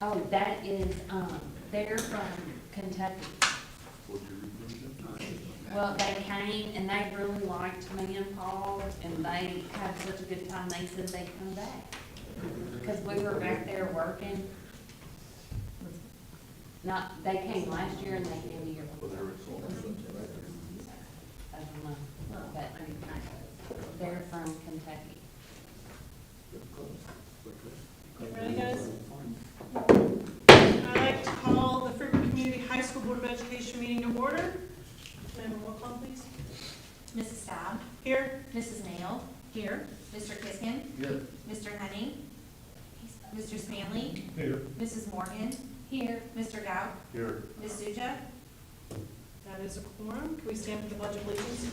Oh, that is, they're from Kentucky. Well, they came and they really liked me and Paul, and they had such a good time, they said they'd come back. Because we were back there working. Not, they came last year and they came the year before. I don't know, but they're from Kentucky. Ready, guys? I'd like to call the Freeburg Community High School Board of Education meeting to order. May I have a roll call, please? Mrs. Staub. Here. Mrs. Nail. Here. Mr. Kiskin. Here. Mr. Henning. Mr. Spanley. Here. Mrs. Morgan. Here. Mr. Gout. Here. Ms. Suja. That is a quorum. Can we stand for the pledge of allegiance?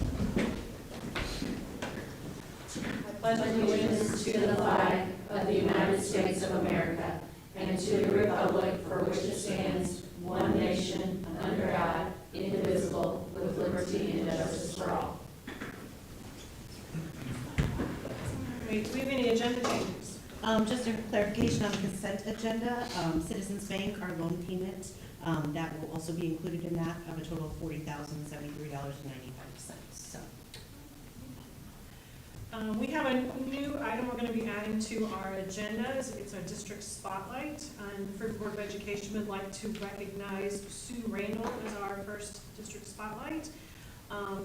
I pledge allegiance to the flag of the United States of America and to the republic for which it stands, one nation, under God, indivisible, with liberty and justice for all. Wait, do we have any agenda changes? Just a clarification on the consent agenda, Citizens Bank, our loan payment, that will also be included in that, of a total of $40,073.95. So, We have a new item we're going to be adding to our agendas. It's our district spotlight. And the Freeburg Board of Education would like to recognize Sue Randall as our first district spotlight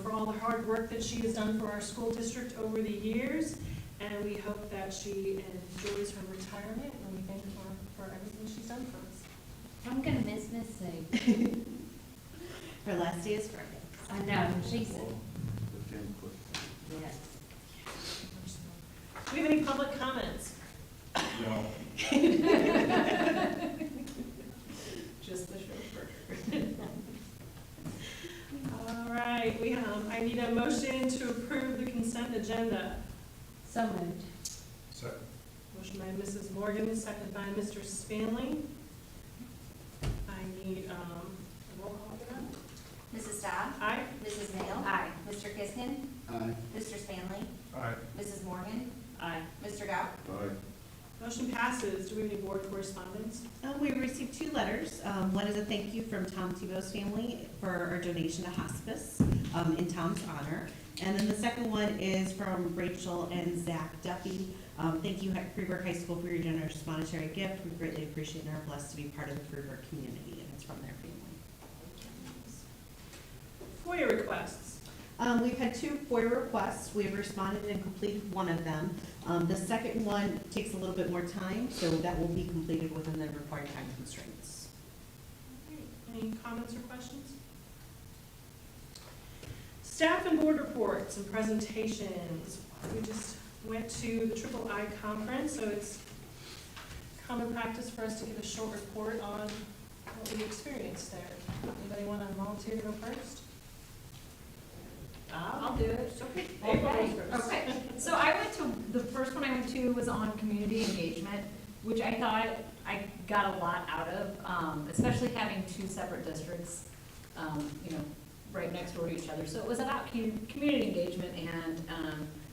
for all the hard work that she has done for our school district over the years. And we hope that she enjoys her retirement, and we thank her for everything she's done for us. I'm gonna miss Miss Sue. her last day is Friday. I know, she's, yes. Do we have any public comments? No. Just the chauffeur. All right, I need a motion to approve the consent agenda. So moved. Second. Motion by Mrs. Morgan, second by Mr. Spanley. I need a roll call for that. Mrs. Staub. Aye. Mrs. Nail. Aye. Mr. Kiskin. Aye. Mr. Spanley. Aye. Mrs. Morgan. Aye. Mr. Gout. Aye. Motion passes. Do we have any board correspondence? We received 2 letters. One is a thank you from Tom Tebow's family for our donation to hospice in Tom's honor. And then the second one is from Rachel and Zach Duffy. Thank you, Freeburg High School, for your generous monetary gift. We greatly appreciate and are blessed to be part of the Freeburg community, and it's from their family. FOIA requests. We've had 2 FOIA requests. We've responded and completed one of them. The second one takes a little bit more time, so that will be completed within the required time constraints. Any comments or questions? Staff and board reports and presentations. We just went to the Triple I conference, so it's common practice for us to give a short report on what we experienced there. Anybody want to volunteer to go first? I'll do it. Okay. Okay, so I went to, the first one I went to was on community engagement, which I thought I got a lot out of, especially having 2 separate districts, right next door to each other. So it was about community engagement and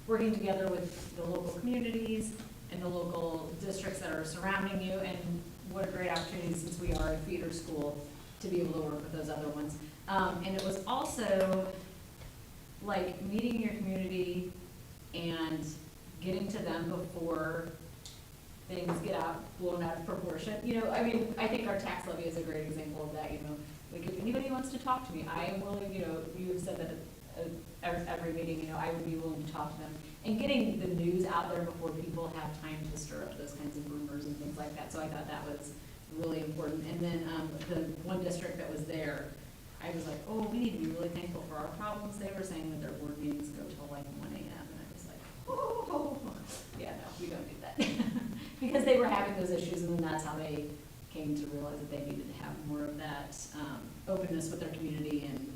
working together with the local communities and the local districts that are surrounding you, and what a great opportunity, since we are a feeder school, to be able to work with those other ones. And it was also like meeting your community and getting to them before things get blown out of proportion. I think our tax levy is a great example of that. Like if anybody wants to talk to me, I am willing, you have said that at every meeting, I would be willing to talk to them. And getting the news out there before people have time to stir up those kinds of rumors and things like that. So I thought that was really important. And then the one district that was there, I was like, oh, we need to be really thankful for our problems. They were saying that their board meetings go till like 1 a.m. And I was like, oh, yeah, no, we don't do that. Because they were having those issues, and then that's how they came to realize that they needed to have more of that openness with their community, and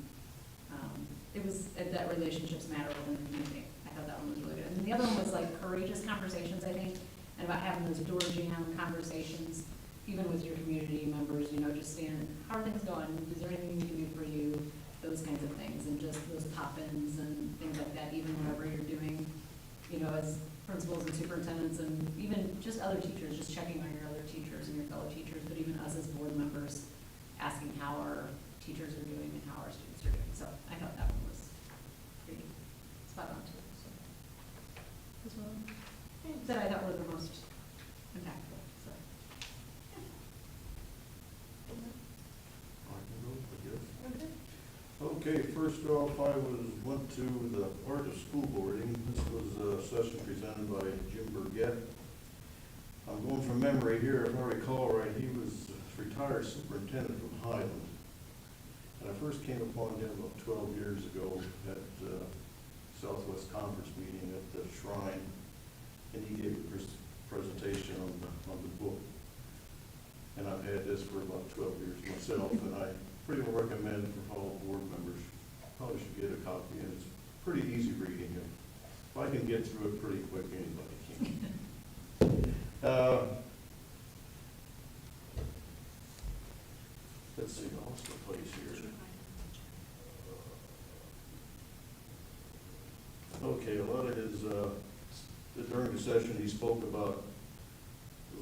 it was that relationships matter within the community. I thought that one was really good. And the other one was like courageous conversations, I think, and about having those door jam conversations, even with your community members, just saying, how are things going? Is there anything we can do for you? Those kinds of things, and just those pop-ins and things like that, even whenever you're doing, as principals and superintendents, and even just other teachers, just checking on your other teachers and your fellow teachers, but even us as board members, asking how our teachers are doing and how our students are doing. So I thought that one was pretty spot on too, so. As well, that I thought were the most impactful, so. Okay, first off, went to the Art of School Boarding. This was a session presented by Jim Burgett. I'm going from memory here, if I recall right, he was retired superintendent from Highland. And I first came upon him about 12 years ago at Southwest Conference meeting at the Shrine, and he gave a presentation on the book. And I've had this for about 12 years myself, and I pretty well recommend it for all board members. Probably should get a copy, and it's pretty easy reading. If I can get through it pretty quick, anybody can. Let's see, I lost my place here. Okay, a lot of his, during the session, he spoke about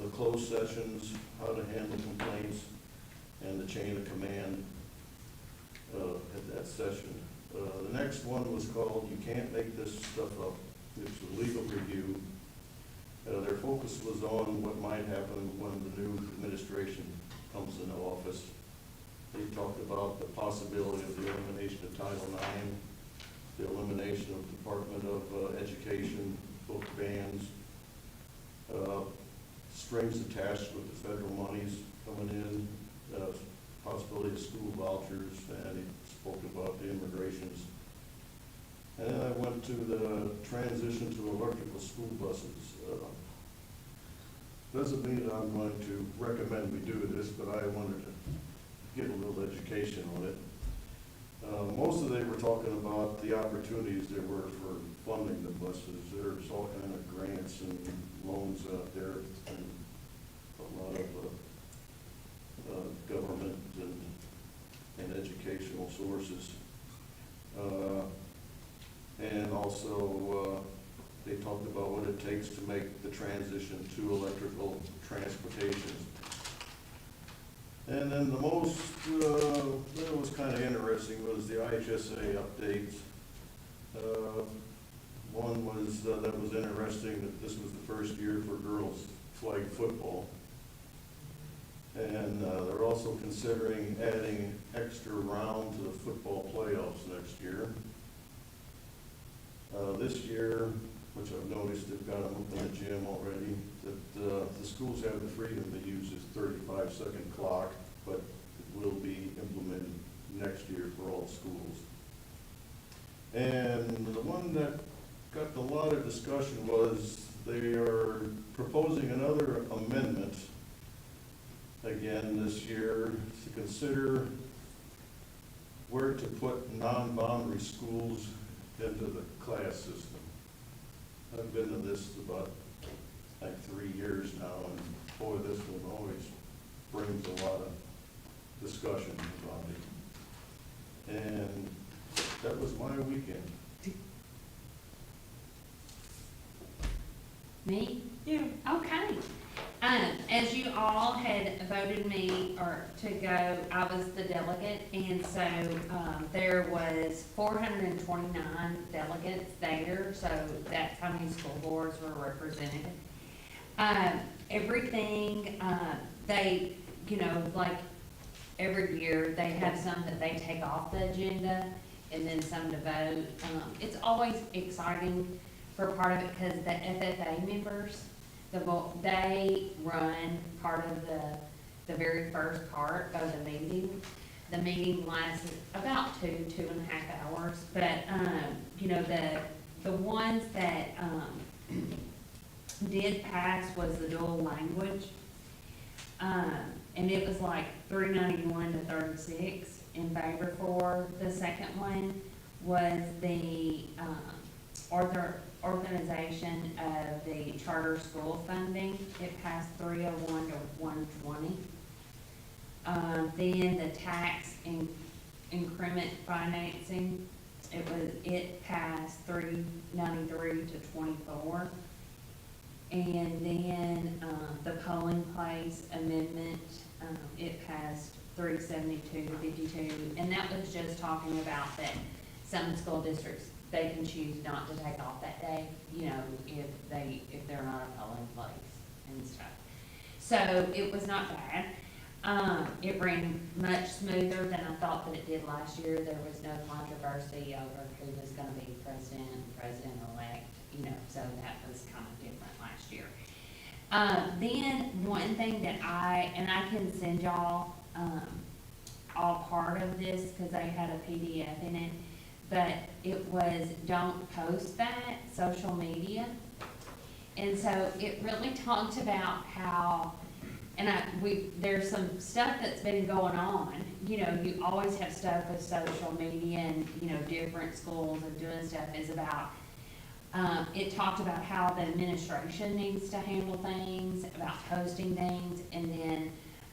the closed sessions, how to handle complaints, and the chain of command at that session. The next one was called "You Can't Make This Stuff Up." It's a legal review. Their focus was on what might happen when the new administration comes into office. They talked about the possibility of the elimination of Title IX, the elimination of Department of Education, book bans, strings attached with the federal monies coming in, possibility of school vouchers, and he spoke about the immigrations. And then I went to the transition to electrical school buses. Doesn't mean that I'm going to recommend we do this, but I wanted to get a little education on it. Most of they were talking about the opportunities there were for funding the buses. There's all kind of grants and loans out there, and a lot of government and educational sources. And also, they talked about what it takes to make the transition to electrical transportation. And then the most, that was kind of interesting, was the IHSA updates. One was, that was interesting, that this was the first year for girls flag football. And they're also considering adding extra round to the football playoffs next year. This year, which I've noticed, they've got them up in the gym already, that the schools have the freedom to use this 35-second clock, but it will be implemented next year for all schools. And the one that got a lot of discussion was they are proposing another amendment again this year to consider where to put non-boundary schools into the class system. I've been to this about like 3 years now, and boy, this one always brings a lot of discussion about it. And that was my weekend. Me? Yeah. Okay. As you all had voted me to go, I was the delegate, and so there was 429 delegates there, so that's how many school boards were represented. Everything, they, like every year, they have some that they take off the agenda and then some to vote. It's always exciting for part of it because the FFA members, they run part of the very first part of the meeting. The meeting lasts about 2.5 hours, but, the ones that, did pass was the dual language. And it was like 391 to 36 in favor for. The second one was the, organization of the charter school funding. It passed 301 to 120. Then the tax increment financing, it passed 393 to 24. And then, the polling place amendment, it passed 372 to 52, and that was just talking about that some school districts, they can choose not to take off that day, you know, if they're not a polling place and stuff. So it was not bad. It ran much smoother than I thought that it did last year. There was no controversy over who was gonna be president and president-elect, you know, so that was kind of different last year. Then one thing that I can send y'all, all part of this, cause they had a PDF in it, but it was don't post that, social media. And so it really talked about how, there's some stuff that's been going on. You know, you always have stuff with social media and, you know, different schools and doing stuff is about, it talked about how the administration needs to handle things, about posting things, and then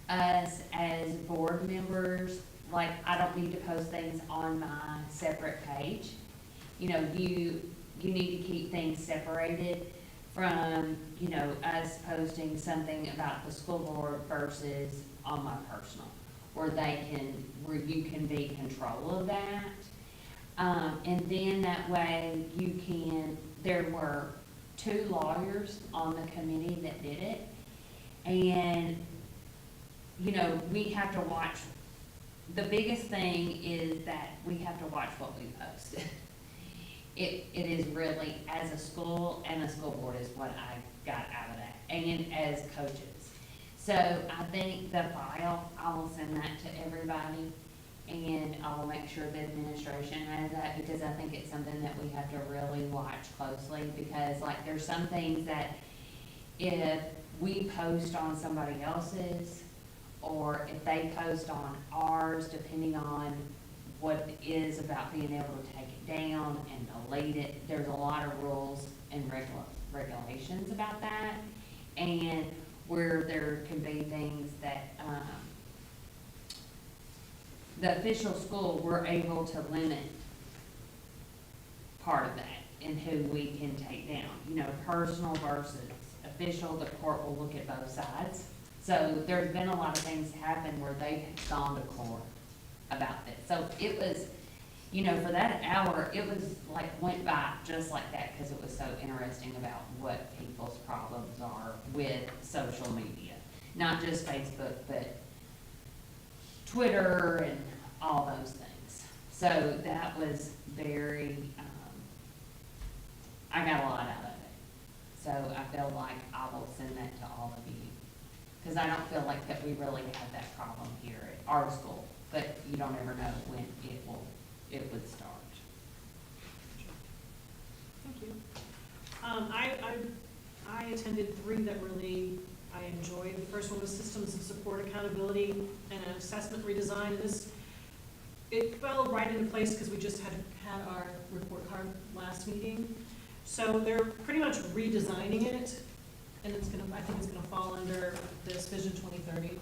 us as board members, like, I don't need to post things on my separate page. You know, you need to keep things separated from, you know, us posting something about the school board versus on my personal, where you can be in control of that. And then that way there were 2 lawyers on the committee that did it. And, you know, we have to watch, the biggest thing is that we have to watch what we post. It is really, as a school and a school board is what I got out of that, and as coaches. So I think the file, I will send that to everybody, and I will make sure the administration has that, because I think it's something that we have to really watch closely, because like there's some things that if we post on somebody else's, or if they post on ours, depending on what it is about being able to take it down and delete it, there's a lot of rules and regulations about that, and where there can be things that, the official school, we're able to limit part of that and who we can take down. You know, personal versus official, the court will look at both sides. So there's been a lot of things happen where they've gone to court about this. So it was, you know, for that hour, it was like, went by just like that, because it was so interesting about what people's problems are with social media. Not just Facebook, but Twitter and all those things. So that was very, I got a lot out of it. So I feel like I will send that to all of you, because I don't feel like that we really have that problem here at our school, but you don't ever know when it would start. Thank you. I attended 3 that really I enjoyed. The first one was Systems of Support Accountability and an Assessment Redesign. It fell right into place because we just had our report card last meeting. So they're pretty much redesigning it, and I think it's gonna fall under this Vision 2030.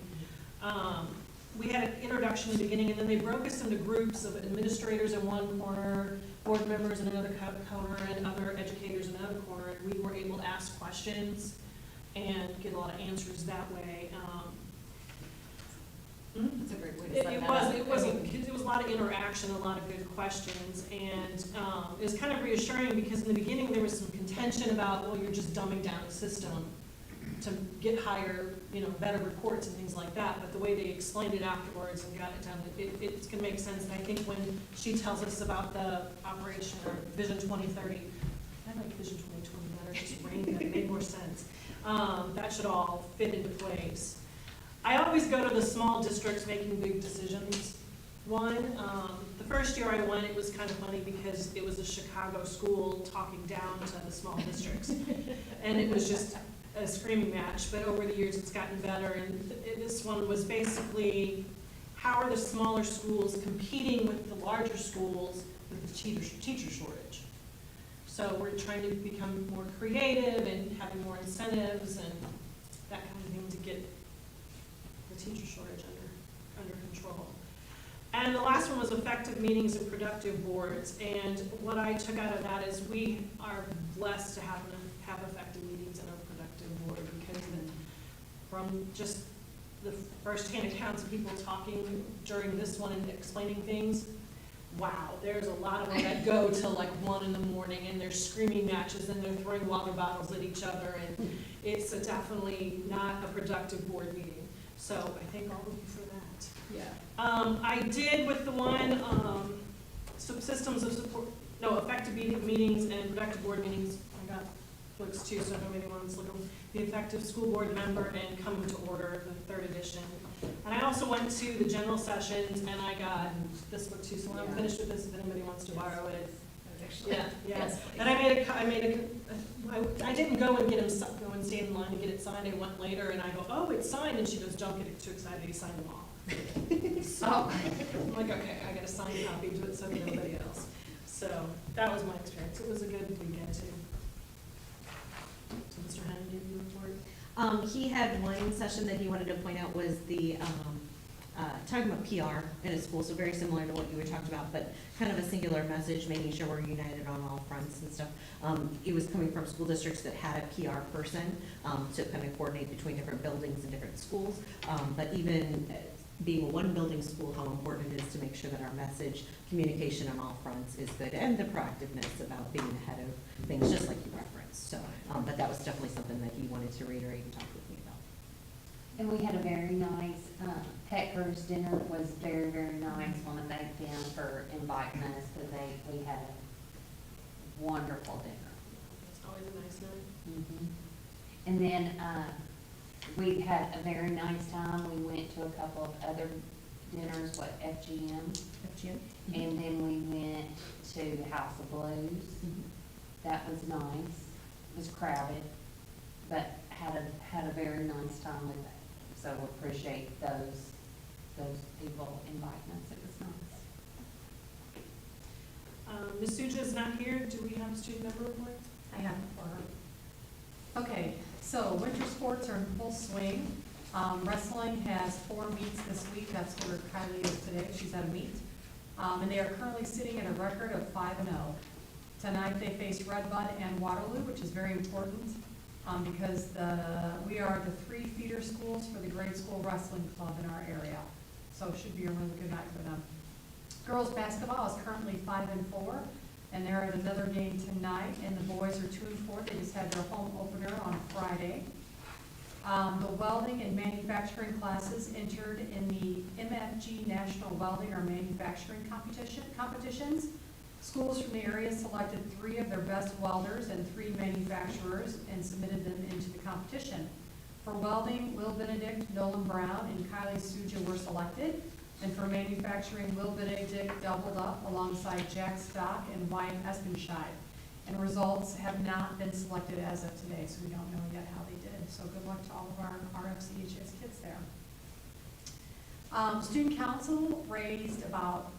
We had an introduction in the beginning, and then they broke us into groups of administrators in one corner, board members in another corner, and other educators in another corner, and we were able to ask questions and get a lot of answers that way. That's a great way to set that up. It was a lot of interaction, a lot of good questions, and it was kind of reassuring, because in the beginning there was some contention about, well, you're just dumbing down the system to get higher, you know, better reports and things like that, but the way they explained it afterwards and got it done, it's gonna make sense. And I think when she tells us about the operation or Vision 2030, I like Vision 2020 better, just brain that made more sense. That should all fit into place. I always go to the small districts making big decisions. The first year I went, it was kind of funny because it was a Chicago school talking down to the small districts. And it was just a screaming match, but over the years it's gotten better. And this one was basically, how are the smaller schools competing with the larger schools with the teacher shortage? So we're trying to become more creative and having more incentives and that kind of thing to get the teacher shortage under control. And the last one was effective meetings and productive boards. And what I took out of that is we are blessed to have effective meetings and a productive productive board, because from just the firsthand accounts of people talking during this one and explaining things, wow, there's a lot of them that go till like 1 in the morning, and they're screaming matches, and they're throwing water bottles at each other, and it's definitely not a productive board meeting. So I thank all of you for that. Yeah. I did with the one, systems of support, no, effective meetings and productive board meetings. I got books too, so if anybody wants to look at the effective school board member and coming to order, the 3rd edition. And I also went to the general sessions, and I got this book too, so when I'm finished with this, if anybody wants to borrow it. Yeah, yeah. Yes, And I didn't go and get him, go and stand in line to get it signed. I went later, and I go, oh, it's signed, and she goes, don't get too excited, he signed them all. So, I'm like, okay, I got a signed copy, do it so nobody else. So, that was my experience. It was a good weekend too. So, Mr. Henry, do you report? He had one session that he wanted to point out was the, talking about PR in a school, so very similar to what you were talking about, but kind of a singular message, making sure we're united on all fronts and stuff. It was coming from school districts that had a PR person, to kind of coordinate between different buildings and different schools. But even being a one building school, how important it is to make sure that our message, communication on all fronts is good, and the proactiveness about being ahead of things, just like you referenced. So, but that was definitely something that he wanted to reiterate and talk with me about. And we had a very nice, Petker's dinner was very, very nice. Want to thank them for inviting us, because we had a wonderful dinner. It's always a nice night. Mhm. And then, we had a very nice time. We went to a couple of other dinners, FGM. And then we went to House of Blues. That was nice. It was crowded, but had a very nice time with it. So we appreciate those people inviting us. It was nice. Ms. Suja is not here. Do we have a student member report? I have it for her. Okay, so winter sports are in full swing. Wrestling has 4 meets this week. That's where Kylie is today. She's at a meet. And they are currently sitting at a record of 5-0. Tonight they face Redbud and Waterloo, which is very important, because we are the 3 feeder schools for the grade school wrestling club in our area. So it should be a really good night for them. Girls basketball is currently 5-4, and they're at another game tonight, and the boys are 2-4. They just had their home opener on Friday. The welding and manufacturing classes entered in the MFG National Welding or Manufacturing competitions. Schools from the area selected 3 of their best welders and 3 manufacturers and submitted them into the competition. For welding, Will Benedict, Nolan Brown, and Kylie Suja were selected. And for manufacturing, Will Benedict doubled up alongside Jack Stock and Wyatt Espenscheid. And results have not been selected as of today, so we don't know yet how they did. So good luck to all of our RFCHS kids there. Student Council raised about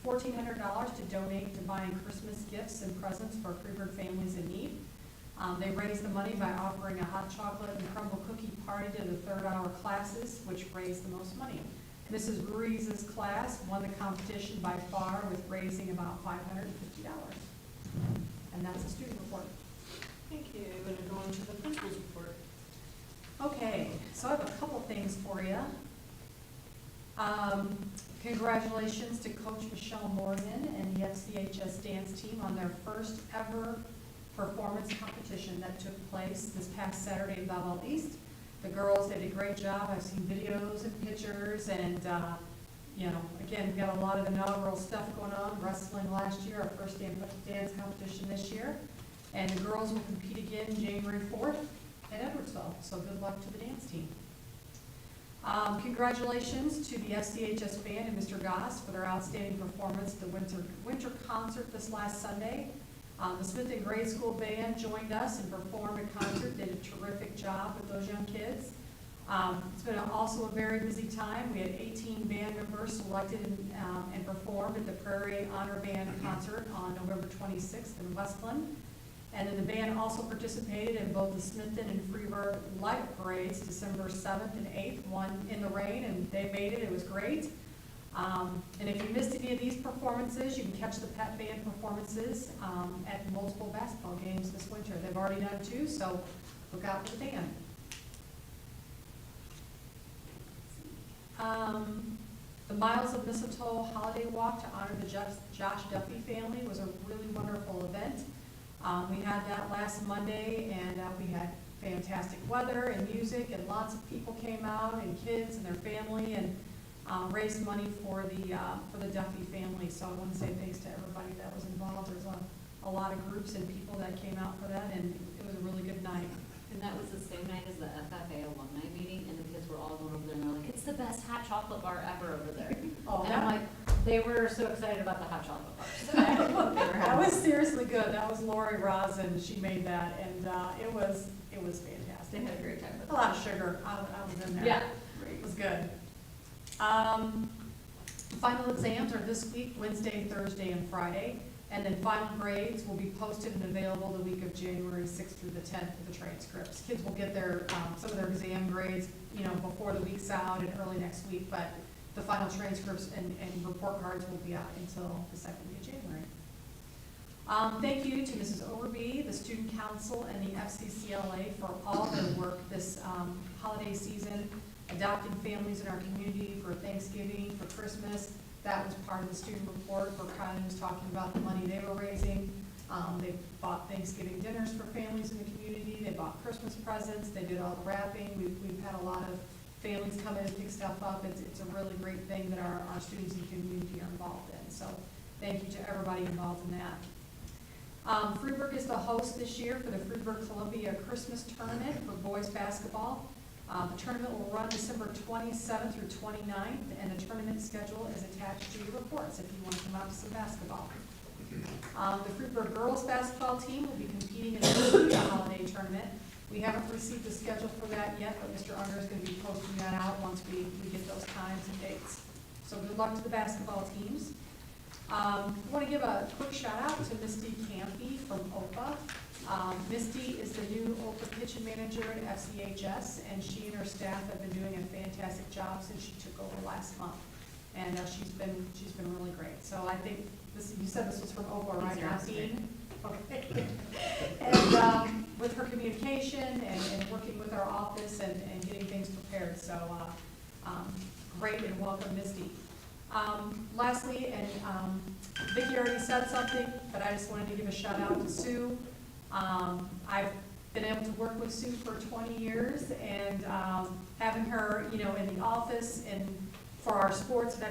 $1,400 to donate to buying Christmas gifts and presents for Freeburg families in need. They raised the money by offering a hot chocolate and crumble cookie party to the 3rd hour classes, which raised the most money. Mrs. Ruiz's class won the competition by far, with raising about $550. And that's a student report. Thank you. We're going to go on to the principal's report. Okay, so I have a couple things for you. Congratulations to Coach Michelle Morgan and the FCHS dance team on their first ever performance competition that took place this past Saturday in Belleville East. The girls did a great job. I've seen videos and pictures, and again, we've got a lot of inaugural stuff going on. Wrestling last year, our first dance competition this year, and the girls will compete again January 4th at Edwardsville. So good luck to the dance team. Congratulations to the FCHS band and Mr. Goss for their outstanding performance at the winter concert this last Sunday. The Smith and Grade School Band joined us and performed a concert, did a terrific job with those young kids. It's been also a very busy time. We had 18 band members selected and performed at the Prairie Honor Band concert on November 26th in Westland. And then the band also participated in both the Smithton and Freeburg light parades, December 7th and 8th, one in the rain, and they made it. It was great. And if you missed any of these performances, you can catch the pep band performances at multiple basketball games this winter. They've already done 2, so look out for the band. The Miles of Mistletoe Holiday Walk to honor the Josh Duffy family was a really wonderful event. We had that last Monday, and we had fantastic weather and music, and lots of people came out, and kids and their family, and raised money for the Duffy family. So I want to say thanks to everybody that was involved. There's a lot of groups and people that came out for that, and it was a really good night. And that was the same night as the FFA alumni meeting, and the kids were all going over there, and they're like, it's the best hot chocolate bar ever over there. Oh, And I'm like, they were so excited about the hot chocolate bars. that was seriously good. That was Lori Rosin. She made that, and it was They fantastic. had a great time with A lot of sugar. I was in there. Yeah. It was good. Final exams are this week, Wednesday, Thursday, and Friday. And then final grades will be posted and available the week of January 6th through the 10th for the transcripts. Kids will get their, some of their exam grades, before the week's out and early next week, but the final transcripts and report cards will be out until the second week of January. Thank you to Mrs. Overby, the Student Council, and the FCCLA for all their work this holiday season, adopting families in our community for Thanksgiving, for Christmas. That was part of the student report where Kylie was talking about the money they were raising. They bought Thanksgiving dinners for families in the community. They bought Christmas presents. They did all the wrapping. We've had a lot of families come in and pick stuff up. It's a really great thing that our students in the community are involved in. So thank you to everybody involved in that. Freeburg is the host this year for the Freeburg Columbia Christmas Tournament for boys basketball. The tournament will run December 27th through 29th, and the tournament schedule is attached to your reports if you want to come out to some basketball. The Freeburg girls basketball team will be competing in the holiday tournament. We haven't received the schedule for that yet, but Mr. Unger is going to be posting that out once we get those times and dates. So good luck to the basketball teams. I want to give a quick shout out to Misty Campy from OPA. Misty is the new OPA kitchen manager at FCHS, and she and her staff have been doing a fantastic job since she took over last month. And she's been really great. So I think you said this was from OPA, right? Not Dean? Okay. And with her communication and working with our office and getting things prepared. So great, and welcome, Misty. Lastly, and Vicki already said something, but I just wanted to give a shout out to Sue. I've been able to work with Sue for 20 years, and having her, in the office and for our sports and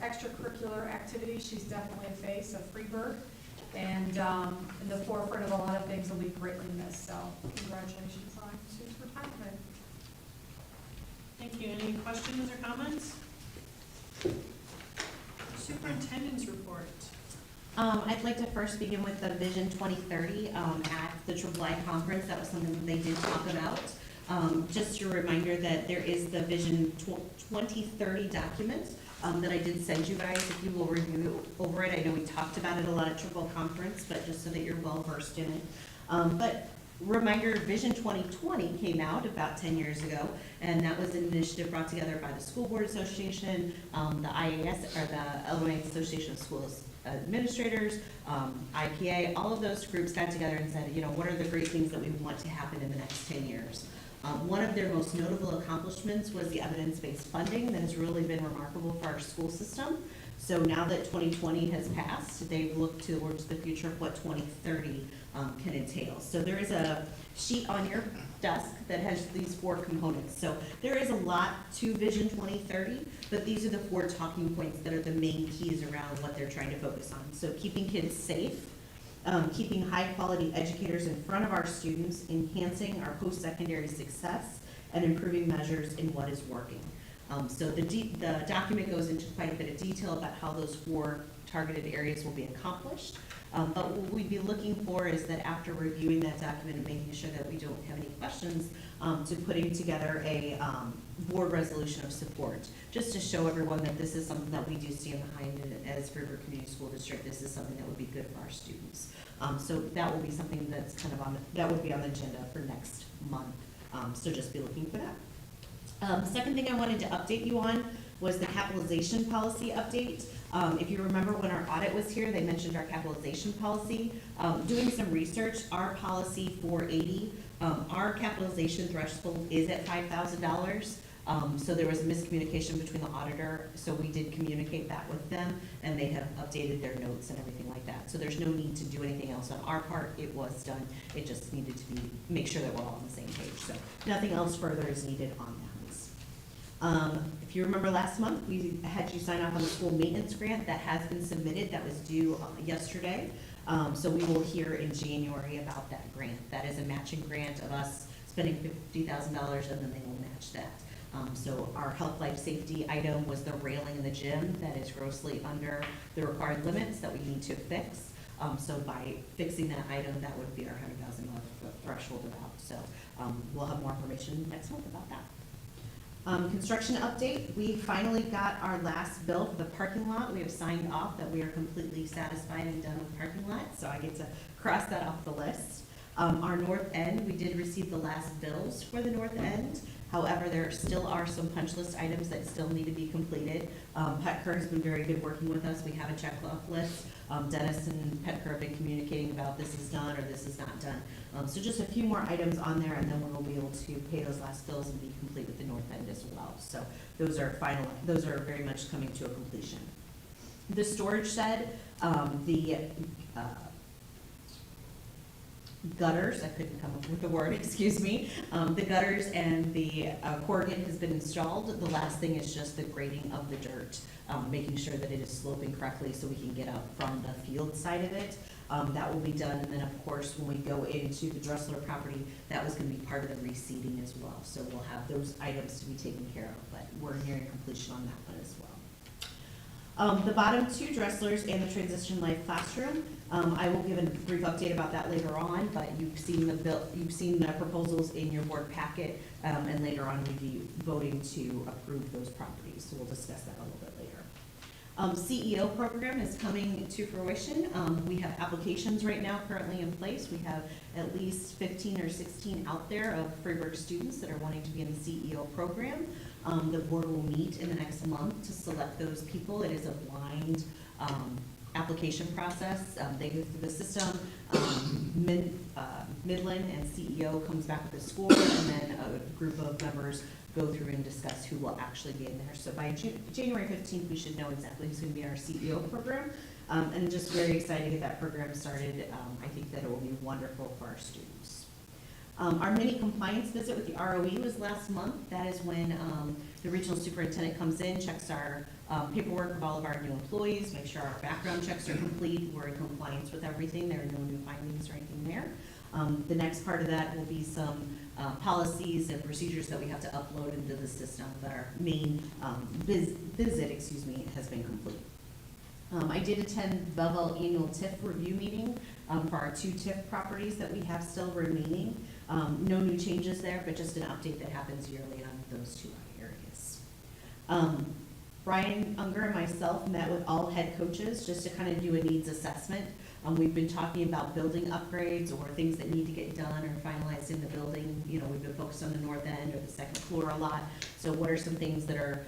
extracurricular activities, she's definitely a face of Freeburg, and in the forefront of a lot of things will be greatly missed. So congratulations on Sue's retirement. Thank you. Any questions or comments? Superintendent's report. I'd like to first begin with the Vision 2030 at the IIII conference. That was something that they did talk about. Just a reminder that there is the Vision 2030 document that I did send you guys. If you will review over it, I know we talked about it a lot at IIII conference, but just so that you're well versed in it. But reminder, Vision 2020 came out about 10 years ago, and that was an initiative brought together by the School Board Association, the IAS, or the Illinois Association of Schools Administrators, IPA, all of those groups got together and said, what are the great things that we want to happen in the next 10 years? One of their most notable accomplishments was the evidence-based funding that has really been remarkable for our school system. So now that 2020 has passed, they've looked towards the future of what 2030 can entail. So there is a sheet on your desk that has these 4 components. So there is a lot to Vision 2030, but these are the 4 talking points that are the main keys around what they're trying to focus on. So keeping kids safe, keeping high-quality educators in front of our students, enhancing our post-secondary success, and improving measures in what is working. So the document goes into quite a bit of detail about how those 4 targeted areas will be accomplished. But what we'd be looking for is that after reviewing that document and making sure that we don't have any questions, to putting together a board resolution of support, just to show everyone that this is something that we do stand behind, and as Freeburg Community School District, this is something that would be good for our students. So that will be something that's kind of that would be on the agenda for next month. So just be looking for that. The second thing I wanted to update you on was the capitalization policy update. If you remember when our audit was here, they mentioned our capitalization policy. Doing some research, our policy 480, our capitalization threshold is at $5,000. So there was a miscommunication between the auditor, so we did communicate that with them, and they have updated their notes and everything like that. So there's no need to do anything else on our part, it was done, it just needed to make sure that we're all on the same page, so nothing else further is needed on that. If you remember last month, we had you sign off on the school maintenance grant that has been submitted, that was due yesterday. So we will hear in January about that grant. That is a matching grant of us spending $50,000, and then they will match that. So our health, life, safety item was the railing in the gym that is grossly under the required limits that we need to fix. So by fixing that item, that would be our $100,000 threshold about. So we'll have more information next month about that. Construction update, we finally got our last bill for the parking lot. We have signed off that we are completely satisfied and done with the parking lot, so I get to cross that off the list. Our north end, we did receive the last bills for the north end. However, there still are some punch list items that still need to be completed. Petker has been very good working with us. We have a checkoff list. Dennis and Petker have been communicating about this is done or this is not done. So just a few more items on there, and then we'll be able to pay those last bills and be complete with the north end as well. So those are final. Those are very much coming to a completion. The storage shed, the gutters, I couldn't come up with the word, excuse me. The gutters and the corrugate has been installed. The last thing is just the grading of the dirt, making sure that it is sloping correctly so we can get up from the field side of it. That will be done, and then of course when we go into the Dressler property, that was going to be part of the reseeding as well. So we'll have those items to be taken care of, but we're nearing completion on that one as well. The bottom two Dresslers and the Transition Life Classroom, I will give a brief update about that later on, but you've seen the proposals in your board packet, and later on we'll be voting to approve those properties, so we'll discuss that a little bit later. CEO program is coming to fruition. We have applications right now currently in place. We have at least 15 or 16 out there of Freeburg students that are wanting to be in the CEO program. The board will meet in the next month to select those people. It is a blind application process. They go through the system. Midland and CEO comes back with a score, and then a group of members go through and discuss who will actually be in there. So by January 15th, we should know exactly who's going to be in our CEO program. And just very excited to get that program started. I think that it will be wonderful for our students. Our mini compliance visit with the ROE was last month. That is when the regional superintendent comes in, checks our paperwork of all of our new employees, make sure our background checks are complete, we're in compliance with everything, there are no new findings or anything there. The next part of that will be some policies and procedures that we have to upload into the system, that our main visit has been complete. I did attend the Belleville annual TIF review meeting for our 2 TIF properties that we have still remaining. No new changes there, but just an update that happens yearly on those 2 areas. Brian Unger and myself met with all head coaches just to kind of do a needs assessment. We've been talking about building upgrades or things that need to get done or finalized in the building. You know, we've been focused on the north end or the second floor a lot. So what are some things that are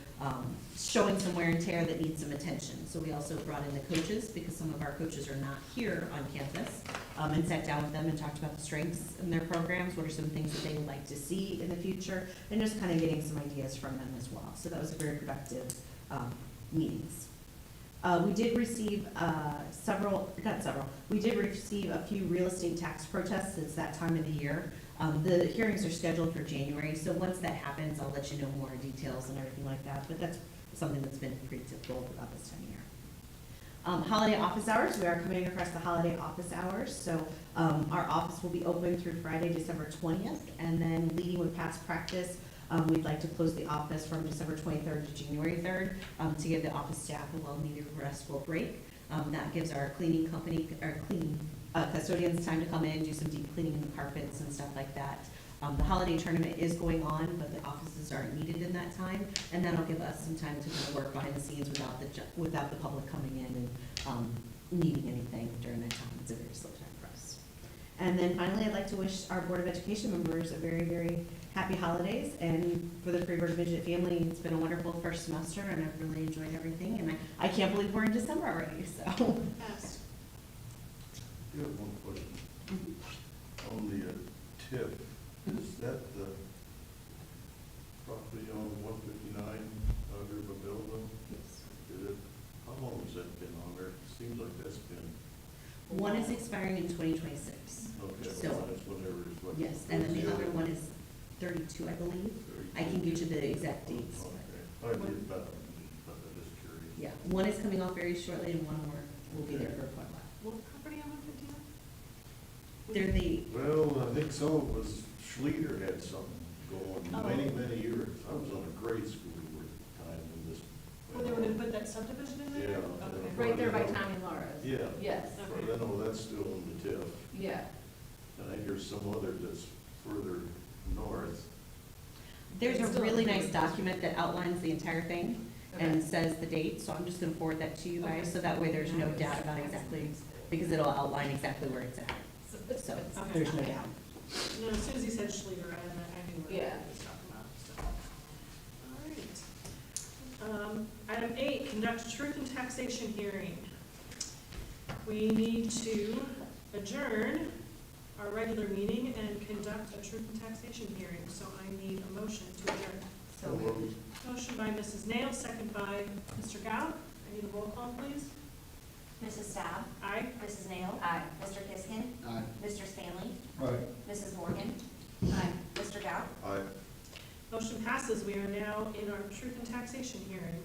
showing some wear and tear that need some attention? So we also brought in the coaches, because some of our coaches are not here on campus, and sat down with them and talked about the strengths in their programs, what are some things that they would like to see in the future, and just kind of getting some ideas from them as well. So that was a very productive meetings. We did receive we did receive a few real estate tax protests. It's that time of the year. The hearings are scheduled for January, so once that happens, I'll let you know more details and everything like that, but that's something that's been pretty typical about this time of year. Holiday office hours, we are coming across the holiday office hours, so our office will be open through Friday, December 20th, and then leading with past practice, we'd like to close the office from December 23rd to January 3rd to give the office staff a well-needed restful break. That gives our cleaning company, custodians time to come in, do some deep cleaning of the carpets and stuff like that. The holiday tournament is going on, but the offices aren't needed in that time, and that'll give us some time to kind of work behind the scenes without the public coming in and needing anything during that time. It's a very slow time for us. And then finally, I'd like to wish our Board of Education members a very, very happy holidays. And for the Freeburg Midget family, it's been a wonderful first semester, and I've really enjoyed everything. And I can't believe we're in December already, so. Passed. I have one question. On the TIF, is that the property on 159 Riverville? Is it, how long has that been on there? It seems like that's been, One is expiring in 2026. okay, So- well, that's whatever it's what. Yes, and then the other one is 32, I believe. I can get you the exact dates. Okay, I did, but I'm just curious. Yeah, one is coming off very shortly and one more will be there for quite a while. What property on 159? They're the, Well, I think some of it was, Schleter had something going Oh. many, many years. I was on a grade school at the time when this. Well, they were gonna put that subdivision in there? Yeah. Okay. Right there by Tommy Laura's. Yeah. Yes, But I know that's still in the TIF. yeah. And I hear some other that's further north. there's a Still- really nice document that outlines the entire thing and says the date, so I'm just gonna forward that to you guys, so that way there's no doubt about exactly, because it'll outline exactly where it's at, so there's no doubt. No, as soon as he said Schleter, I knew what he Yeah. was talking about, so. All right. Item 8, conduct truth and taxation hearing. We need to adjourn our regular meeting and conduct a truth and taxation hearing, so I need a motion to adjourn. So moved. Motion by Mrs. Nail, second by Mr. Gow. I need a roll call, please. Mrs. Staub, Aye. Mrs. Nail, Aye. Mr. Kiskin, Aye. Mr. Stanley, Aye. Mrs. Morgan, Aye. Mr. Dow. I, Motion passes. We are now in our truth and taxation hearing.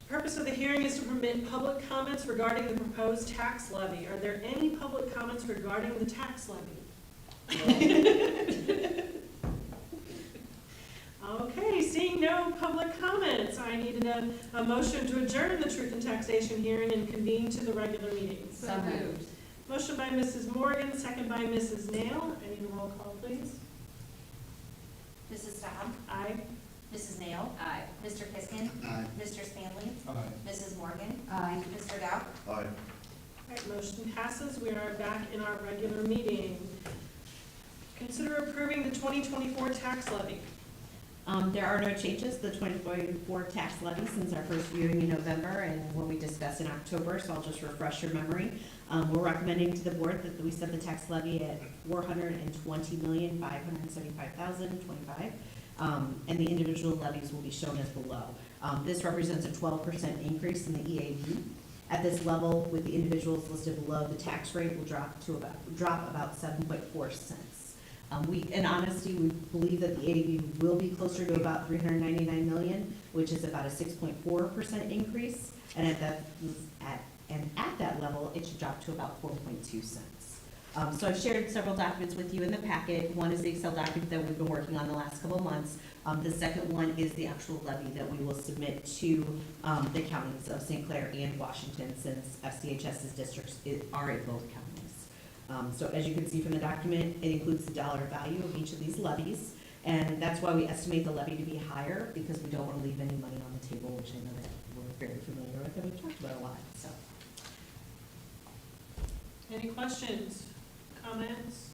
Purpose of the hearing is to permit public comments regarding the proposed tax levy. Are there any public comments regarding the tax levy? Okay, seeing no public comments, I need a motion to adjourn the truth and taxation hearing and convene to the regular meeting. So moved. Motion by Mrs. Morgan, second by Mrs. Nail. I need a roll call, please. Mrs. Staub, Aye. Mrs. Nail, Aye. Mr. Kiskin, Aye. Mr. Stanley, Aye. Mrs. Morgan, Aye. Mr. Dow. I. All right, motion passes. We are back in our regular meeting. Consider approving the 2024 tax levy. There are no changes to the 2024 tax levy since our first viewing in November and when we discussed in October, so I'll just refresh your memory. We're recommending to the board that we set the tax levy at $420,575,025, and the individual levies will be shown as below. This represents a 12% increase in the EAV. At this level, with the individuals listed below, the tax rate will drop about 7.4 cents. In honesty, we believe that the AAV will be closer to about 399 million, which is about a 6.4% increase, and at that level, it should drop to about 4.2 cents. So I've shared several documents with you in the packet. One is the Excel document that we've been working on the last couple of months. The second one is the actual levy that we will submit to the counties of St. Clair and Washington, since FCHS's districts are in both counties. So as you can see from the document, it includes the dollar value of each of these levies, and that's why we estimate the levy to be higher, because we don't want to leave any money on the table, which I know that we're very familiar with and we've talked about a lot, so. Any questions, comments?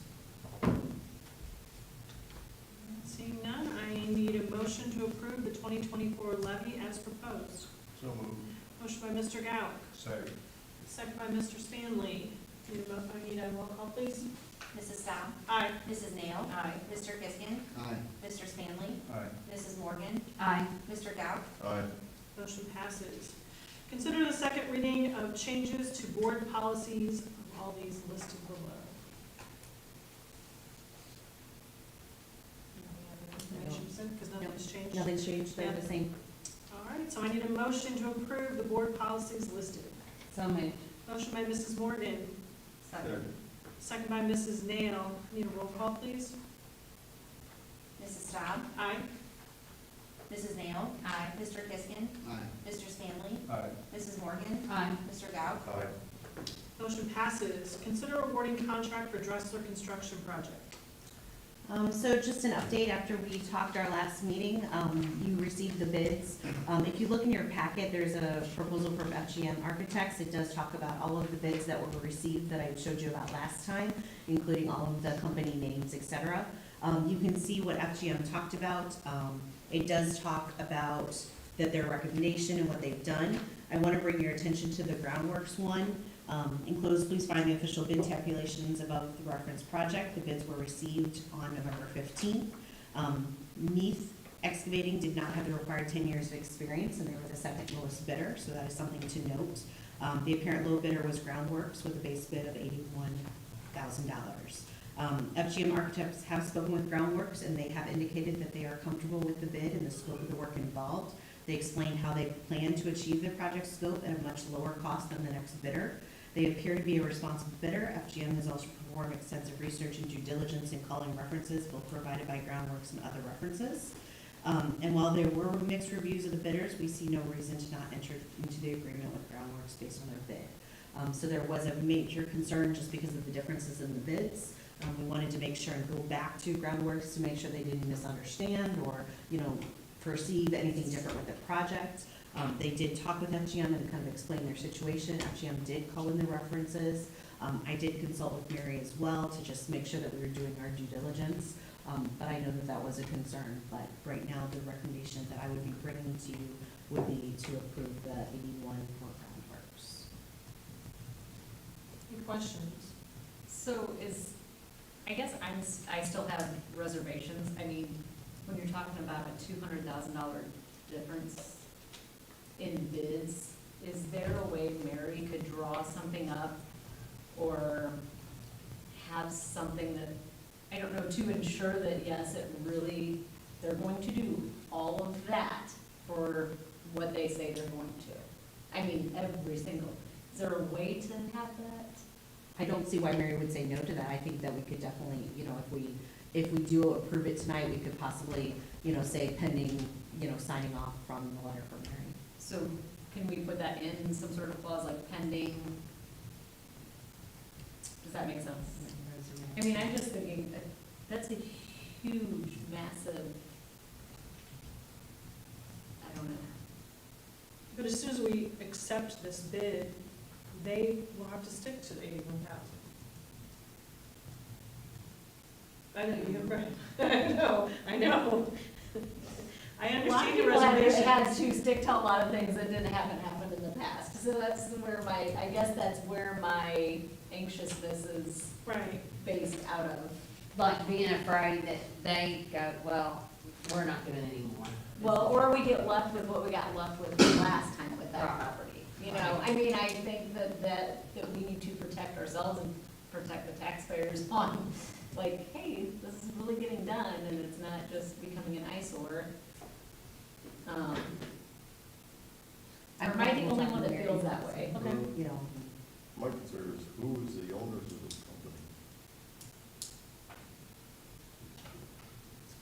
Seeing none, I need a motion to approve the 2024 levy as proposed. So moved. Motion by Mr. Gow, Second. second by Mr. Stanley. I need a roll call, please. Mrs. Staub, Aye. Mrs. Nail, Aye. Mr. Kiskin, Aye. Mr. Stanley, Aye. Mrs. Morgan, Aye. Mr. Dow. I. Motion passes. Consider the second reading of changes to board policies, all these listed below. Because nothing's changed. Nothing's changed, they're the same. All right, so I need a motion to approve the board policies listed. So moved. Motion by Mrs. Morgan, Second. second by Mrs. Nail. Need a roll call, please? Mrs. Staub, Aye. Mrs. Nail, Aye. Mr. Kiskin, Aye. Mr. Stanley, Aye. Mrs. Morgan, Aye. Mr. Dow. I. Motion passes. Consider awarding contract for Dressler Construction Project. So just an update, after we talked our last meeting, you received the bids. If you look in your packet, there's a proposal from FGM Architects. It does talk about all of the bids that were received that I showed you about last time, including all of the company names, et cetera. You can see what FGM talked about. It does talk about that their recommendation and what they've done. I want to bring your attention to the groundworks one. Enclosed, please find the official bid tabulations above the reference project. The bids were received on November 15th. Neath Excavating did not have the required 10 years of experience, and they were the second lowest bidder, so that is something to note. The apparent low bidder was Groundworks with a base bid of $81,000. FGM Architects have spoken with Groundworks, and they have indicated that they are comfortable with the bid and the scope of the work involved. They explained how they plan to achieve the project scope at a much lower cost than the next bidder. They appear to be a responsible bidder. FGM has also performed extensive research and due diligence in calling references, both provided by Groundworks and other references. And while there were mixed reviews of the bidders, we see no reason to not enter into the agreement with Groundworks based on their bid. So there was a major concern just because of the differences in the bids. We wanted to make sure and go back to Groundworks to make sure they didn't misunderstand or, perceive anything different with the project. They did talk with FGM and kind of explain their situation. FGM did call in the references. I did consult with Mary as well to just make sure that we were doing our due diligence. But I know that that was a concern. But right now, the recommendation that I would be bringing to you would be to approve the 81 for Groundworks. Any questions? So I guess I still have reservations. I mean, when you're talking about a $200,000 difference in bids, is there a way Mary could draw something up or have something that, I don't know, to ensure that, yes, they're going to do all of that for what they say they're going to? I mean, every single, is there a way to have that? I don't see why Mary would say no to that. I think that we could definitely, if we do approve it tonight, we could possibly, say pending, signing off from the letter from Mary. So can we put that in some sort of clause like pending? Does that make sense? I mean, I'm just thinking, that's a huge, massive, I don't know. But as soon as we accept this bid, they will have to stick to the 81,000. I know, you're right. I know. I A lot of understand your people reservation. had to stick to a lot of things that haven't happened in the past. So that's where I guess that's where my anxiousness is Right. based out of. Like being afraid that they go, well, we're not doing it anymore. Well, or we get left with what we got left with last time with that Right. property. I mean, I think that we need to protect ourselves and protect the taxpayers on, like, hey, this is really getting done and it's not just becoming an eyesore. Or am I the only one that feels that way? Okay. My concern is who is the owners of this company?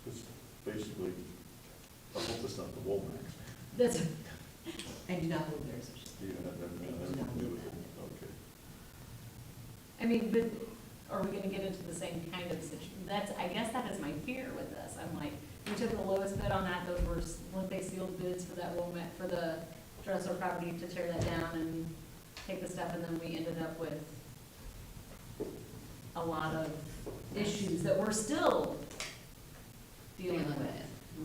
It's basically, I hope it's not the Womack. That's, I do not believe there's a. You have I do nothing not to do believe with it. that. Okay. I mean, but are we gonna get into the same kind of I guess that is my fear with this. I'm like, we took the lowest bid on that, those were, weren't they sealed bids for that Womack, for the Dressler property to tear that down and take the stuff, and then we ended up with a lot of issues that we're still dealing with.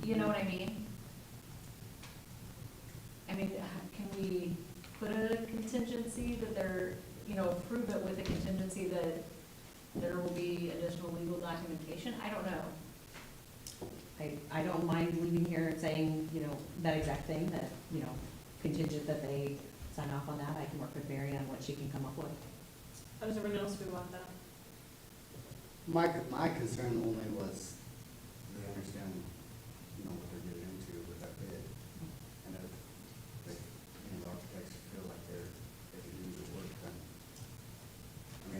You know what I mean? I mean, can we put a contingency that they're, approve it with a contingency that there will be additional legal documentation? I don't know. I don't mind leaving here and saying, that exact thing, that, contingent that they sign off on that. I can work with Mary on what she can come up with. How does everyone else feel about that? My concern only was, they understand, what they're getting into with that bid. And if they, the architects feel like they can do the work, then,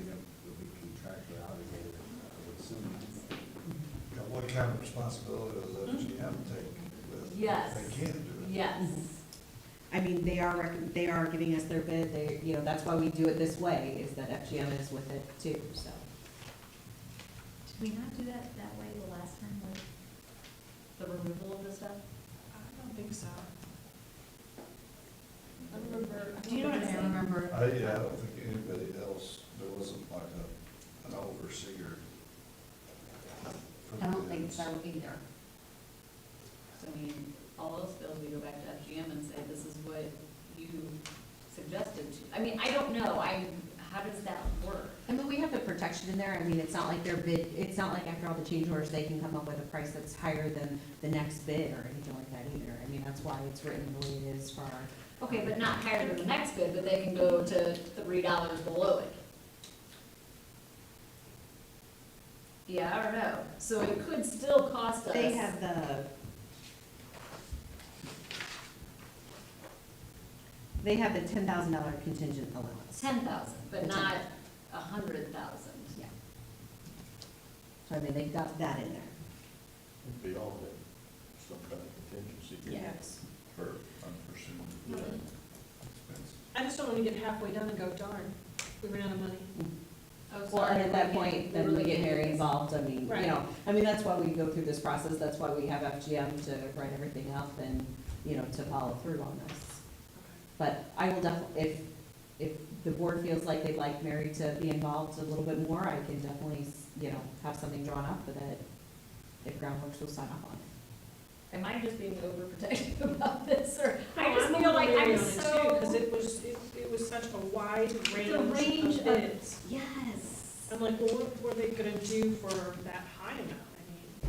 they'll be contractually obligated, I would assume. Now, what kind of responsibility does FGM take with? Yes. They can't do it. Yes. I mean, they are giving us their bid. That's why we do it this way, is that FGM is with it too, so. we not do that way the last time with the removal of the stuff? I don't think so. I remember. Do you know what I'm I saying? remember. I don't think anybody else, there wasn't like an overseer. for I the don't think bids. so either. So I mean, all those bills, we go back to FGM and say, this is what you suggested to, I mean, I don't know, how does that work? I mean, we have the protection in there, I mean, it's not like their bid, it's not like after all the change orders, they can come up with a price that's higher than the next bid or anything like that either. I mean, that's why it's written the way it is for our. Okay, but not higher than the next bid, but they can go to $3 below it. Yeah, I don't know, so it could still cost us. They have the. They have the $10,000 contingent allowance. 10,000, but The not 100,000. Yeah. So I mean, they've got that in there. They all have some kind of contingency. Yes. For unforeseen expense. I just don't want to get halfway done and go, darn, we ran out of money. Oh, Well, sorry, and at that we can't- point, then really we get can't do very this. involved, I mean, you Right. know, I mean, that's why we go through this process, that's why we have FGM to write everything up and, you know, to follow through on this. But I will definitely, if the board feels like they'd like Mary to be involved a little bit more, I can definitely, you know, have something drawn up with it, if Groundworks will sign off on it. Am I just being overprotective about this, or I No, just I'm feel like with Mary I'm on it too, so. because it was such a wide range range of- of bids. Yes. I'm like, well, what were they gonna do for that high amount? I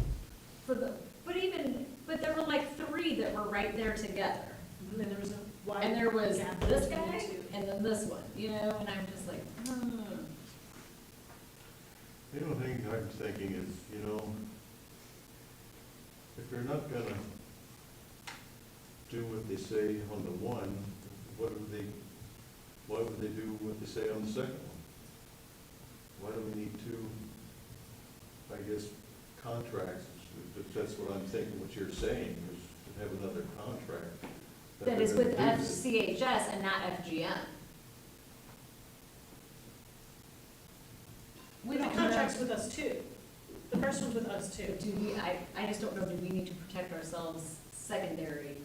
For the, but there were like three that were right there together. mean, and there was a wide. And there was gap this between the guy two. and then this one, you know, and I'm just like, The only thing I'm thinking is, you know, if they're not gonna do what they say on the one, why would they do what they say on the second one? Why do we need two, I guess, contracts? If that's what I'm thinking, what you're saying, is to have another contract. that is they're with gonna do this. FCHS and not FGM. We don't contracts with us too. The first one's with us too. Do we, I just don't know, do we need to protect ourselves secondary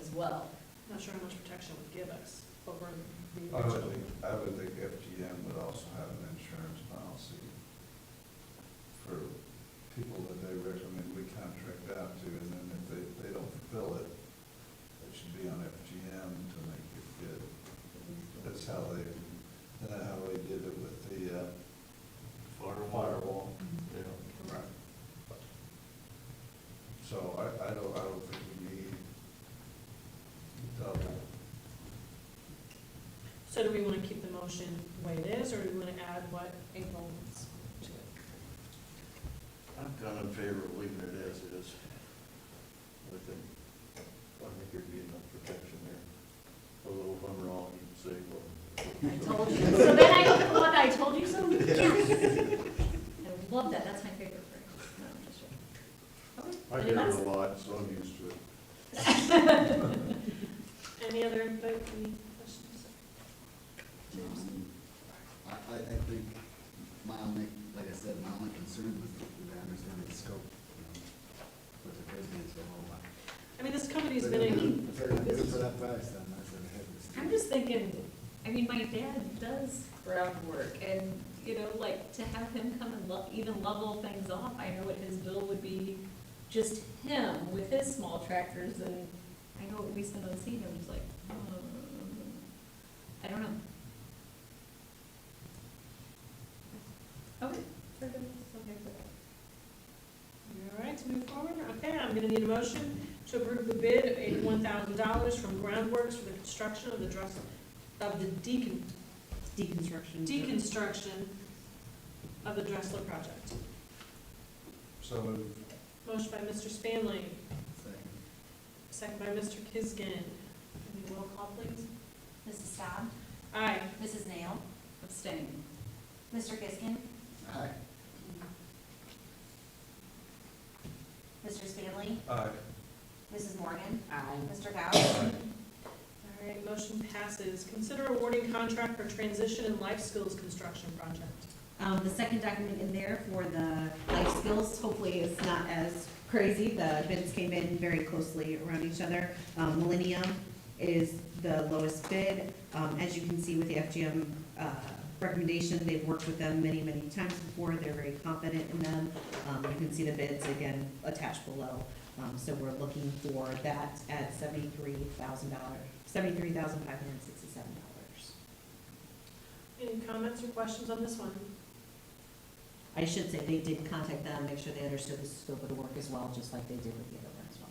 as well? Not sure how much protection it would give us over the I original. would think FGM would also have an insurance policy for people that they recommend we contract out to, and then if they don't fulfill it, it should be on FGM to make it good. That's how they did it with the firewall. Yeah. Right. So I don't think we need double. So do we want to keep the motion the way it is, or do we want to add what April wants to it? I'm kind of in favor of leaving it as is. I think there'd be enough protection there. Although if I'm wrong, you can say, well. I told you. So then I told you so? Yes. I love that, that's my favorite phrase. No, I'm just joking. I Okay. hear Anyone it else? a lot, so I'm used to it. Any other input, any questions? James? I think my only, like I said, my only concern was the understanding the scope, what the president's for all that. I mean, this company's If been they're in, gonna- if they're gonna do it for that price, then I said, heck, let's do I'm it. just thinking, I mean, my dad does groundwork, and, you know, like, to have him come and even level things off, I know what his bill would be, just him with his small tractors, and I know what we spend on seed, I'm just like, I don't know. Okay. all right, to move forward? Okay, I'm gonna need a motion to approve the bid of $81,000 from Groundworks for the construction of the Deconstruction. deconstruction of the Dressler project. So moved. Motion by Mr. Spanley, Second. second by Mr. Kisgin. Any roll call, please? Mrs. Staub, Aye. Mrs. Nail, Abstain. Mr. Kiskin, Aye. Mr. Stanley, Aye. Mrs. Morgan, Aye. Mr. Gauss, All right, motion passes. Consider awarding contract for transition and life skills construction project. The second document in there for the life not as crazy. The bids came in very closely around each other. Millennium is the lowest bid. As you can see with the FGM recommendation, they've worked with them many, many times before. They're very confident in them. You can see the bids again attached below. So we're looking for that at $73,567. Any comments or questions on this one? I should say they did contact them, make sure they understood the scope of the work as well, just like they did with the other one as well.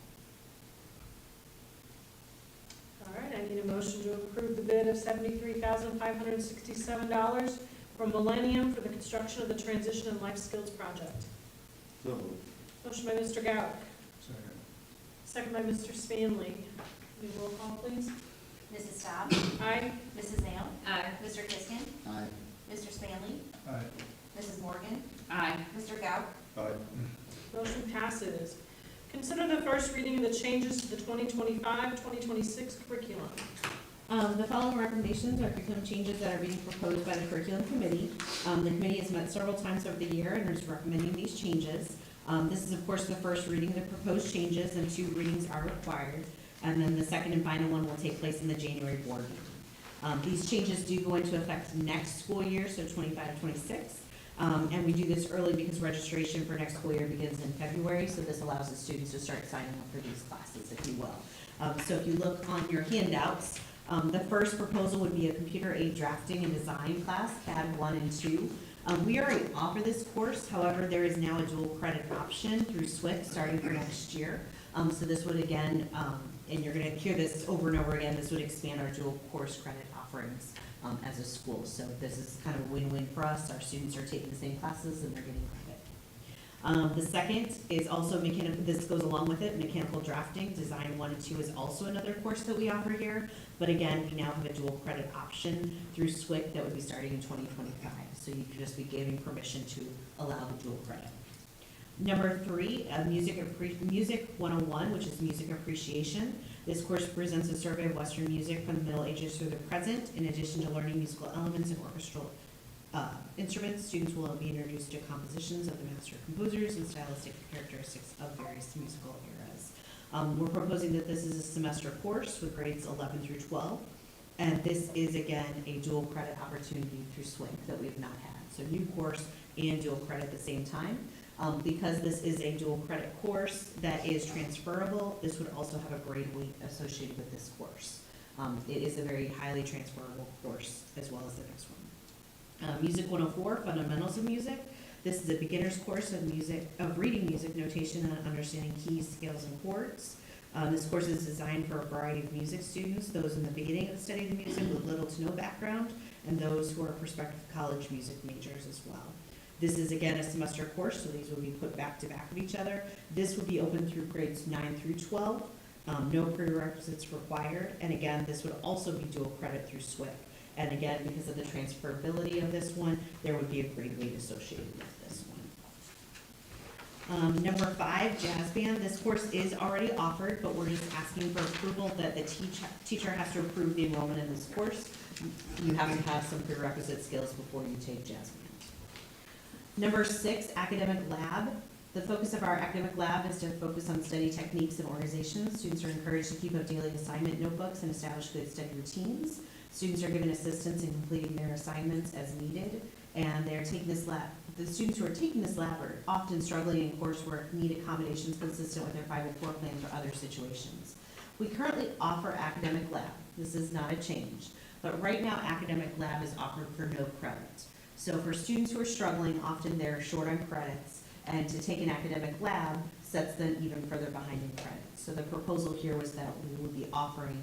All right, I need a motion to approve the bid of $73,567 from Millennium for the construction of the Transition and Life Skills Project. So moved. Motion by Mr. Gauk, Second. second by Mr. Spanley. May roll call, please? Mrs. Staub, Aye. Mrs. Nail, Aye. Mr. Kiskin, Aye. Mr. Spanley, Aye. Mrs. Morgan, Aye. Mr. Gauk, Aye. Motion passes. Consider the first reading of the changes to the 2025-2026 curriculum. The following recommendations are curriculum changes that are being proposed by the curriculum committee. The committee has met several times over the year and is recommending these changes. This is of course the first reading of the proposed changes, and 2 readings are required. And then the second and final one will take place in the January board meeting. These changes do go into effect next school year, so 25-26. And we do this early because registration for next school year begins in February, so this allows the students to start signing up for these classes, if you will. So if you look on your handouts, the first proposal would be a computer aid drafting and design class, CAD 1 and 2. We already offer this course, however, there is now a dual credit option through SWIFT starting for next year. So this would again, and you're gonna hear this over and over again, this would expand our dual course credit offerings as a school. So this is kind of a win-win for us. Our students are taking the same classes and they're getting credit. The second is also mechanical, this goes along with it, mechanical drafting. Design 1 and 2 is also another course that we offer here. But again, we now have a dual credit option through SWIC that would be starting in 2025. So you could just be giving permission to allow the dual credit. Number 3, Music 101, which is music appreciation. This course presents a survey of Western music from the Middle Ages through the present. In addition to learning musical elements and orchestral instruments, students will be introduced to compositions of the master composers and stylistic characteristics of various musical eras. We're proposing that this is a semester course with grades 11 through 12. And this is, again, a dual credit opportunity through SWIC that we have not had. So new course and dual credit at the same time. Because this is a dual credit course that is transferable, this would also have a grade weight associated with this course. It is a very highly transferable course as well as the next one. Music 104, Fundamentals of Music. This is a beginner's course of reading music notation and understanding keys, scales, and chords. This course is designed for a variety of music students, those in the beginning of the study of music with little to no background, and those who are prospective college music majors as well. This is again a semester course, so these will be put back to back of each other. This will be open through grades 9 through 12. No prerequisites required, and again, this would also be dual credit through SWIC. And again, because of the transferability of this one, there would be a grade weight associated with this one. Number 5, jazz band. This course is already offered, but we're just asking for approval that the teacher has to approve the enrollment in this course. You have to have some prerequisite skills before you take jazz band. Number 6, academic lab. The focus of our academic lab is to focus on study techniques and organization. Students are encouraged to keep up daily assignment notebooks and establish good study routines. Students are given assistance in completing their assignments as needed, and they're taking this lab. The students who are taking this lab are often struggling in coursework, need accommodations consistent with their 504 plans or other situations. We currently offer academic lab. This is not a change, but right now academic lab is offered for no credit. So for students who are struggling, often they're short on credits, and to take an academic lab sets them even further behind in credit. So the proposal here was that we would be offering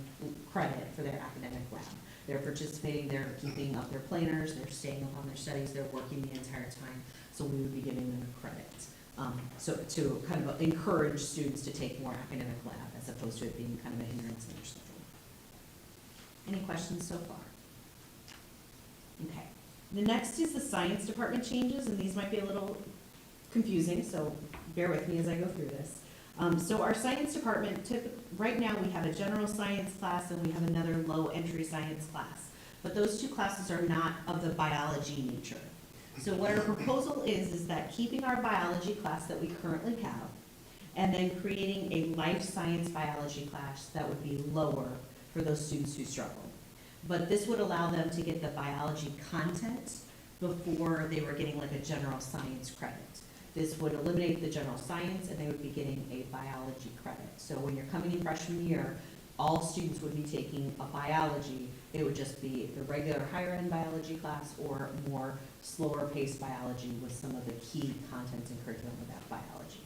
credit for their academic lab. They're participating, they're keeping up their planners, they're staying up on their studies, they're working the entire time, so we would be giving them a credit. So to kind of encourage students to take more academic lab as opposed to it being kind of a hindrance in their schedule. Any questions so far? Okay. The next is the science department changes, and these might be a little confusing, so bear with me as I go through this. So our science department, right now we have a general science class and we have another low entry science class, but those 2 classes are not of the biology nature. So what our proposal is that keeping our biology class that we currently have, and then creating a life science biology class that would be lower for those students who struggle. But this would allow them to get the biology content before they were getting like a general science credit. This would eliminate the general science, and they would be getting a biology credit. So when you're coming in freshman year, all students would be taking a biology. It would just be the regular higher end biology class or more slower paced biology with some of the key contents and curriculum of that biology.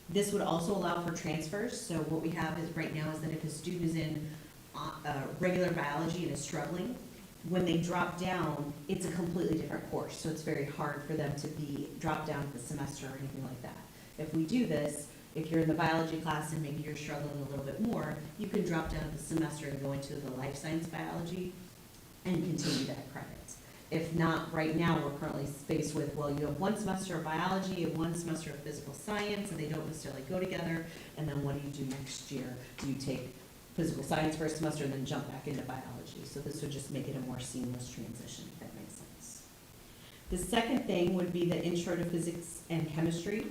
This would also allow for transfers. So what we have is right now is that if a student is in regular biology and is struggling, when they drop down, it's a completely different course. So it's very hard for them to be dropped down the semester or anything like that. If we do this, if you're in the biology class and maybe you're struggling a little bit more, you can drop down the semester and go into the life science biology and continue that credit. If not, right now, we're currently faced with, well, you have one semester of biology and one semester of physical science, and they don't necessarily go together, and then what do you do next year? Do you take physical science first semester and then jump back into biology? So this would just make it a more seamless transition, if that makes sense. The second thing would be the intro to physics and chemistry.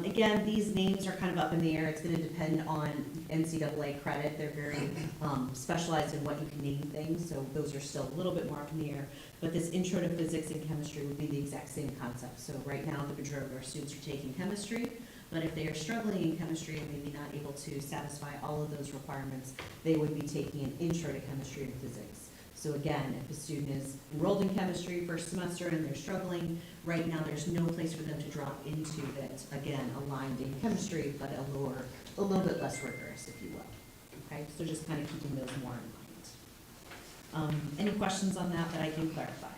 Again, these names are kind of up in the air. It's going to depend on NCAA credit. They're very specialized in what you can name things, so those are still a little bit more up in the air. But this intro to physics and chemistry would be the exact same concept. So right now, the majority of our students are taking chemistry, but if they are struggling in chemistry and maybe not able to satisfy all of those requirements, they would be taking an intro to chemistry and physics. So again, if a student is enrolled in chemistry first semester and they're struggling, right now there's no place for them to drop into that, again, aligned in chemistry, but a little bit less rigorous, if you will. Okay, so just kind of keeping those more in mind. Any questions on that I can clarify?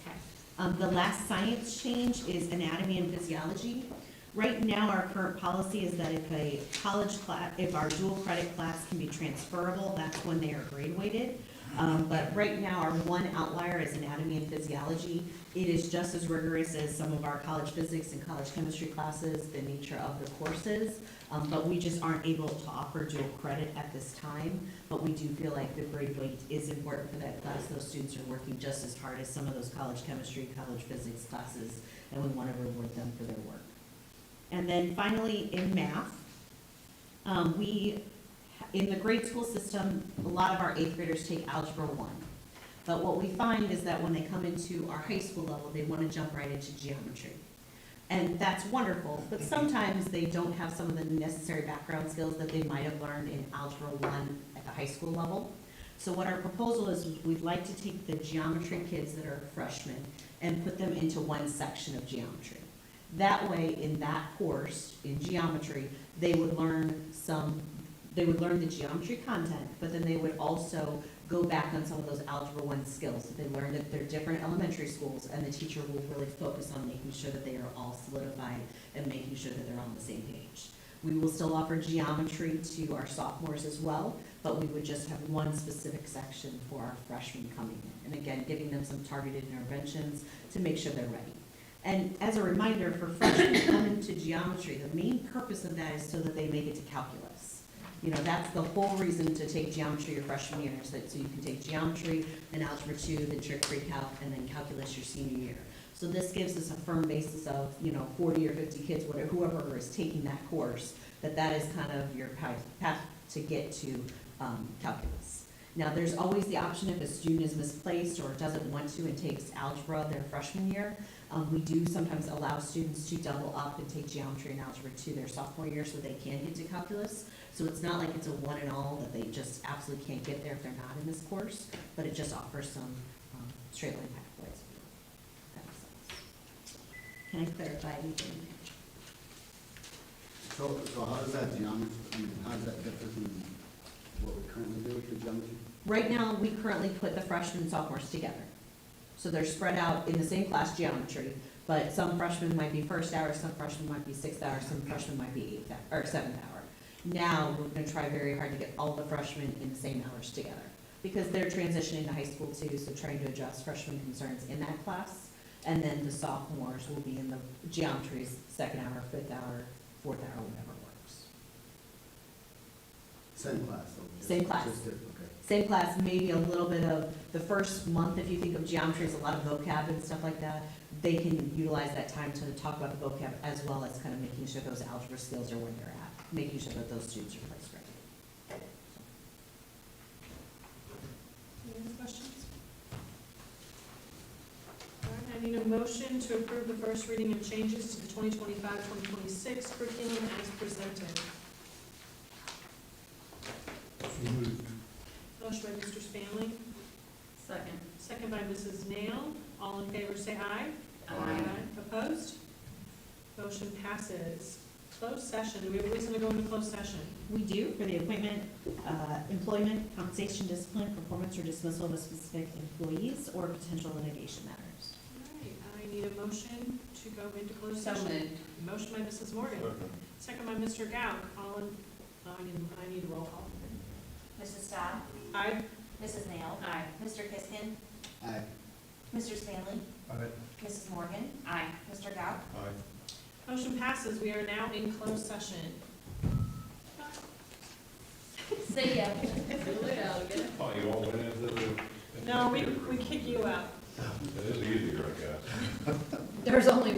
Okay. The last science change is anatomy and physiology. Right now, our current policy is that if a college class, if our dual credit class can be transferable, that's when they are grade weighted. But right now, our one outlier is anatomy and physiology. It is just as rigorous as some of our college physics and college chemistry classes, the nature of the courses, but we just aren't able to offer dual credit at this time. But we do feel like the grade weight is important for that class. Those students are working just as hard as some of those college chemistry, college physics classes, and we want to reward them for their work. And then finally, in math, in the grade school system, a lot of our 8th graders take Algebra 1. But what we find is that when they come into our high school level, they want to jump right into geometry. And that's wonderful, but sometimes they don't have some of the necessary background skills that they might have learned in Algebra 1 at the high school level. So what our proposal is, we'd like to take the geometry kids that are freshmen and put them into one section of geometry. That way, in that course, in geometry, they would learn the geometry content, but then they would also go back on some of those Algebra 1 skills that they learned at their different elementary schools, and the teacher will really focus on making sure that they are all solidified and making sure that they're on the same page. We will still offer geometry to our sophomores as well, but we would just have one specific section for our freshmen coming in. And again, giving them some targeted interventions to make sure they're ready. And as a reminder, for freshmen to come into geometry, the main purpose of that is so that they make it to calculus. You know, that's the whole reason to take geometry your freshman year, is that so you can take geometry, then algebra 2, then trig-free calc, and then calculus your senior year. So this gives us a firm basis of, 40 or 50 kids, whoever is taking that course, that is kind of your path to get to calculus. Now, there's always the option if a student is misplaced or doesn't want to and takes algebra their freshman year. We do sometimes allow students to double up and take geometry and algebra 2 their sophomore year so they can get to calculus. So it's not like it's a one and all that they just absolutely can't get there if they're not in this course, but it just offers some straight line pathways. That makes sense. Can I clarify anything? So how does that geometry, how does that differ from what we currently do with the geometry? Right now, we currently put the freshmen and sophomores together. So they're spread out in the same class geometry, but some freshmen might be first hour, some freshmen might be 6th hour, some freshmen might be 7th hour. Now, we're gonna try very hard to get all the freshmen in the same hours together, because they're transitioning to high school too, so trying to address freshman concerns in that class. And then the sophomores will be in the geometry's 2nd hour, 5th hour, 4th hour, whatever works. Same class? So Same class. Just different, okay. same class, maybe a little bit of, the first month, if you think of geometry, is a lot of vocab and stuff like that. They can utilize that time to talk about the vocab as well as kind of making sure those algebra skills are where they're at, making sure that those students are placed right. Any other questions? All right, I need a motion to approve the first reading of changes to the 2025-2026 curriculum as presented. So moved. Motion by Mr. Spanley, Second. second by Mrs. Nail. All in favor, say aye. Aye. Opposed? Motion passes. Closed session, do we have a reason to go into closed session? We do for the appointment, employment, compensation, discipline, performance, or dismissal of a specific employees or potential litigation matters. All right, I need a motion to go into closed So session. moved. Motion by Mrs. Morgan, second by Mr. Gauck. All in, I need a roll call. Mrs. Staub, Aye. Mrs. Nail, Aye. Mr. Kiskin, Aye. Mr. Stanley, Aye. Mrs. Morgan, Aye. Mr. Gauck. Aye. Motion passes. We are now in closed session. See ya. Oh, you all went into the. No, we kick you out. It is easier, I guess. There's only